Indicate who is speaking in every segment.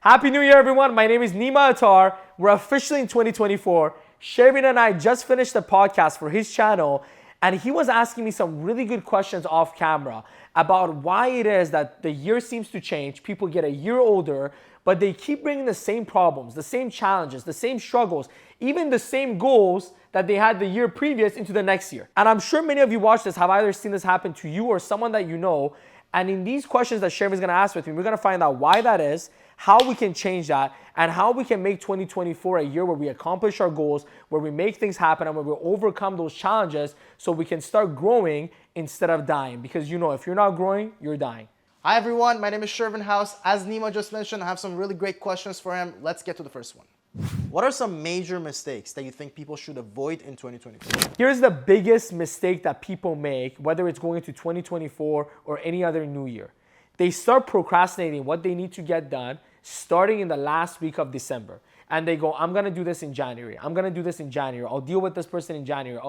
Speaker 1: Happy New Year, everyone. My name is Nima Attar. We're officially in 2024. Shervin and I just finished a podcast for his channel, and he was asking me some really good questions off camera about why it is that the year seems to change. People get a year older, but they keep bringing the same problems, the same challenges, the same struggles, even the same goals that they had the year previous into the next year. And I'm sure many of you watch this have either seen this happen to you or someone that you know. And in these questions that Shervin's gonna ask with me, we're gonna find out why that is, how we can change that, and how we can make 2024 a year where we accomplish our goals, where we make things happen, and where we overcome those challenges so we can start growing instead of dying. Because if you're not growing, you're dying.
Speaker 2: Hi everyone, my name is Shervin House. As Nima just mentioned, I have some really great questions for him. Let's get to the first one. What are some major mistakes that you think people should avoid in 2024?
Speaker 1: Here's the biggest mistake that people make, whether it's going into 2024 or any other new year. They start procrastinating what they need to get done starting in the last week of December. And they go, I'm gonna do this in January. I'm gonna do this in January. I'll deal with this person in January.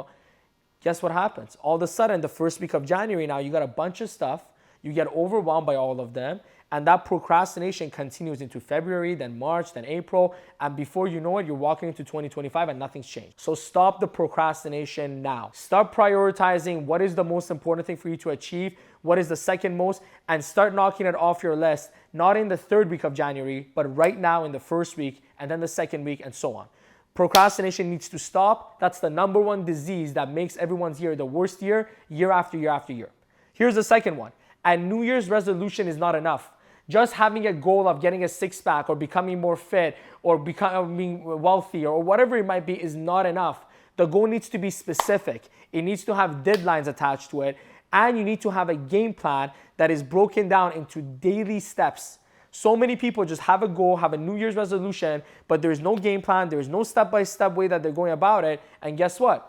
Speaker 1: Guess what happens? All of a sudden, the first week of January now, you got a bunch of stuff. You get overwhelmed by all of them. And that procrastination continues into February, then March, then April. And before you know it, you're walking into 2025 and nothing's changed. So stop the procrastination now. Start prioritizing what is the most important thing for you to achieve, what is the second most, and start knocking it off your list, not in the third week of January, but right now in the first week, and then the second week, and so on. Procrastination needs to stop. That's the number one disease that makes everyone's year the worst year after year after year. Here's the second one. And New Year's resolution is not enough. Just having a goal of getting a six-pack or becoming more fit or becoming wealthy or whatever it might be is not enough. The goal needs to be specific. It needs to have deadlines attached to it. And you need to have a game plan that is broken down into daily steps. So many people just have a goal, have a New Year's resolution, but there's no game plan. There's no step-by-step way that they're going about it. And guess what?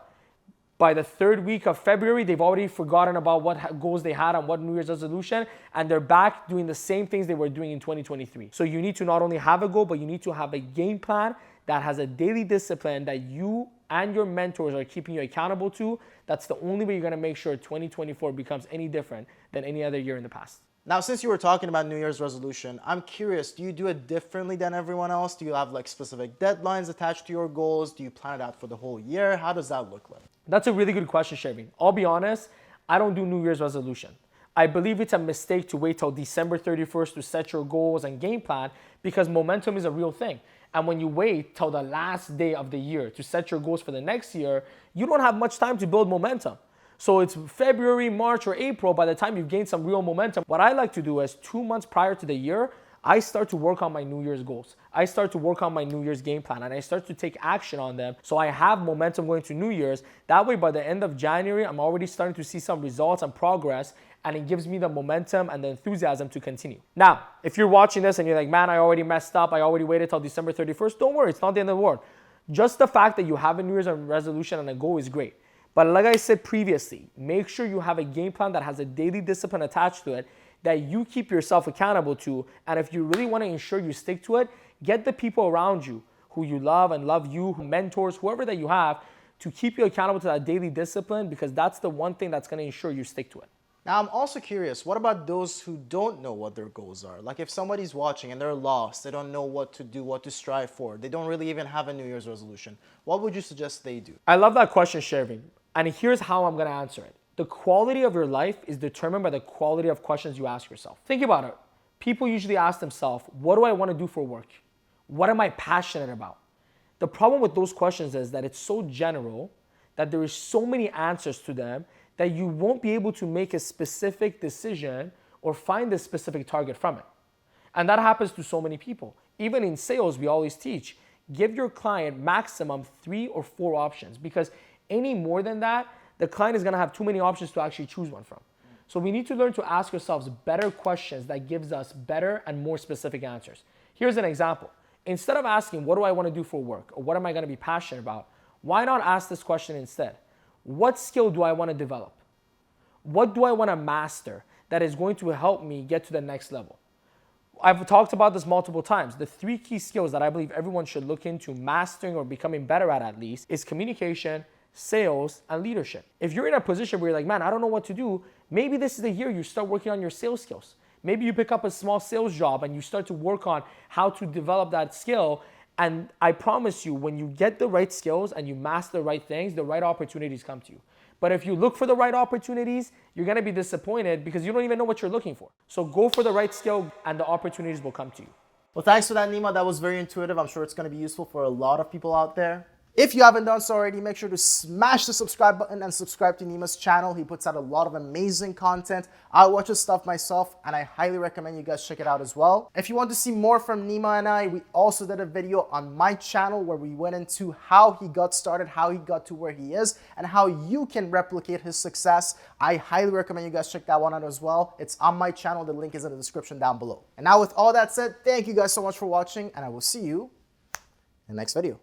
Speaker 1: By the third week of February, they've already forgotten about what goals they had on what New Year's resolution, and they're back doing the same things they were doing in 2023. So you need to not only have a goal, but you need to have a game plan that has a daily discipline that you and your mentors are keeping you accountable to. That's the only way you're gonna make sure 2024 becomes any different than any other year in the past.
Speaker 2: Now, since you were talking about New Year's resolution, I'm curious, do you do it differently than everyone else? Do you have specific deadlines attached to your goals? Do you plan it out for the whole year? How does that look like?
Speaker 1: That's a really good question, Shervin. I'll be honest, I don't do New Year's resolution. I believe it's a mistake to wait till December 31st to set your goals and game plan because momentum is a real thing. And when you wait till the last day of the year to set your goals for the next year, you don't have much time to build momentum. So it's February, March, or April by the time you've gained some real momentum. What I like to do is 2 months prior to the year, I start to work on my New Year's goals. I start to work on my New Year's game plan and I start to take action on them so I have momentum going to New Year's. That way, by the end of January, I'm already starting to see some results and progress, and it gives me the momentum and the enthusiasm to continue. Now, if you're watching this and you're like, man, I already messed up, I already waited till December 31st, don't worry, it's not the end of the world. Just the fact that you have a New Year's resolution and a goal is great. But like I said previously, make sure you have a game plan that has a daily discipline attached to it that you keep yourself accountable to. And if you really want to ensure you stick to it, get the people around you who you love and love you, mentors, whoever that you have, to keep you accountable to that daily discipline, because that's the one thing that's going to ensure you stick to it.
Speaker 2: Now, I'm also curious, what about those who don't know what their goals are? Like if somebody's watching and they're lost, they don't know what to do, what to strive for, they don't really even have a New Year's resolution, what would you suggest they do?
Speaker 1: I love that question, Shervin. And here's how I'm going to answer it. The quality of your life is determined by the quality of questions you ask yourself. Think about it. People usually ask themselves, what do I want to do for work? What am I passionate about? The problem with those questions is that it's so general that there is so many answers to them that you won't be able to make a specific decision or find a specific target from it. And that happens to so many people. Even in sales, we always teach, give your client maximum 3 or 4 options, because any more than that, the client is going to have too many options to actually choose one from. So we need to learn to ask ourselves better questions that gives us better and more specific answers. Here's an example. Instead of asking, what do I want to do for work? Or what am I going to be passionate about? Why not ask this question instead? What skill do I want to develop? What do I want to master that is going to help me get to the next level? I've talked about this multiple times. The 3 key skills that I believe everyone should look into mastering or becoming better at least is communication, sales, and leadership. If you're in a position where you're like, man, I don't know what to do, maybe this is the year you start working on your sales skills. Maybe you pick up a small sales job and you start to work on how to develop that skill. And I promise you, when you get the right skills and you master the right things, the right opportunities come to you. But if you look for the right opportunities, you're gonna be disappointed because you don't even know what you're looking for. So go for the right skill and the opportunities will come to you.
Speaker 2: Well, thanks for that, Nima. That was very intuitive. I'm sure it's going to be useful for a lot of people out there. If you haven't done so already, make sure to smash the subscribe button and subscribe to Nima's channel. He puts out a lot of amazing content. I watch his stuff myself, and I highly recommend you guys check it out as well. If you want to see more from Nima and I, we also did a video on my channel where we went into how he got started, how he got to where he is, and how you can replicate his success. I highly recommend you guys check that one out as well. It's on my channel. The link is in the description down below. And now with all that said, thank you guys so much for watching, and I will see you in the next video.